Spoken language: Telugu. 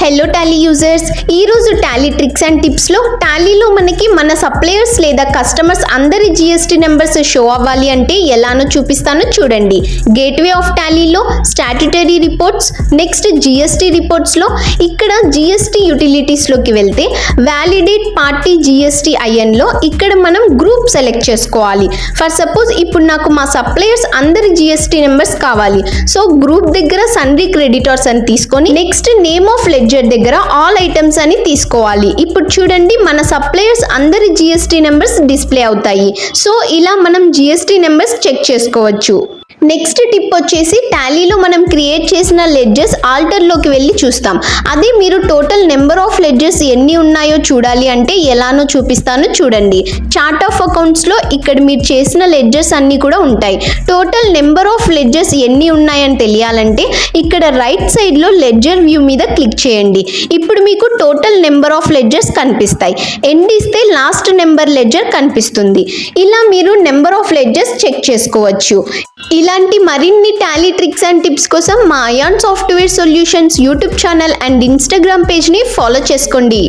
హలో టాలీ యూజర్స్, ఈరోజు టాలీ ట్రిక్స్ అండ్ టిప్స్లో టాలీలో మనకి మన సప్లయర్స్ లేదా కస్టమర్స్ అందరి జిఎస్టీ నెంబర్స్ షో అవ్వాలి అంటే ఎలానో చూపిస్తాను చూడండి. గేట్వే ఆఫ్ టాలీలో స్టాట్యుటరీ రిపోర్ట్స్, నెక్స్ట్ జిఎస్టీ రిపోర్ట్స్లో ఇక్కడ జిఎస్టీ యూటిలిటీస్లోకి వెళ్తే వ్యాలిడేట్ పార్టీ జిఎస్టీ ఐఎన్లో ఇక్కడ మనం గ్రూప్ సెలెక్ట్ చేసుకోవాలి. ఫర్ సపోజ్ ఇప్పుడు నాకు మా సప్లయర్స్ అందరి జిఎస్టీ నెంబర్స్ కావాలి. సో గ్రూప్ దగ్గర సన్రీ క్రెడిటర్స్ అని తీసుకొని నెక్స్ట్ నేమ్ ఆఫ్ లెడ్జర్ దగ్గర ఆల్ ఐటమ్స్ అని తీసుకోవాలి. ఇప్పుడు చూడండి మన సప్లయర్స్ అందరి జిఎస్టీ నెంబర్స్ డిస్ప్లే అవుతాయి. సో ఇలా మనం జిఎస్టీ నెంబర్స్ చెక్ చేసుకోవచ్చు. నెక్స్ట్ టిప్ వచ్చేసి టాలీలో మనం క్రియేట్ చేసిన లెడ్జర్స్ ఆల్టర్లోకి వెళ్ళి చూస్తాం. అదే మీరు టోటల్ నెంబర్ ఆఫ్ లెడ్జర్స్ ఎన్ని ఉన్నాయో చూడాలి అంటే ఎలానో చూపిస్తాను చూడండి. చార్ట్ ఆఫ్ అకౌంట్స్లో ఇక్కడ మీరు చేసిన లెడ్జర్స్ అన్నీ కూడా ఉంటాయి. టోటల్ నెంబర్ ఆఫ్ లెడ్జర్స్ ఎన్ని ఉన్నాయని తెలియాలంటే ఇక్కడ రైట్ సైడ్లో లెడ్జర్ వ్యూ మీద క్లిక్ చేయండి. ఇప్పుడు మీకు టోటల్ నెంబర్ ఆఫ్ లెడ్జర్స్ కనిపిస్తాయి. ఎండ్ ఇస్తే లాస్ట్ నెంబర్ లెడ్జర్ కనిపిస్తుంది. ఇలా మీరు నెంబర్ ఆఫ్ లెడ్జర్స్ చెక్ చేసుకోవచ్చు. ఇలాంటి మరిన్ని టాలీ ట్రిక్స్ అండ్ టిప్స్ కోసం మా Ayan software solutions YouTube channel and Instagram పేజ్ని ఫాలో చేసుకోండి.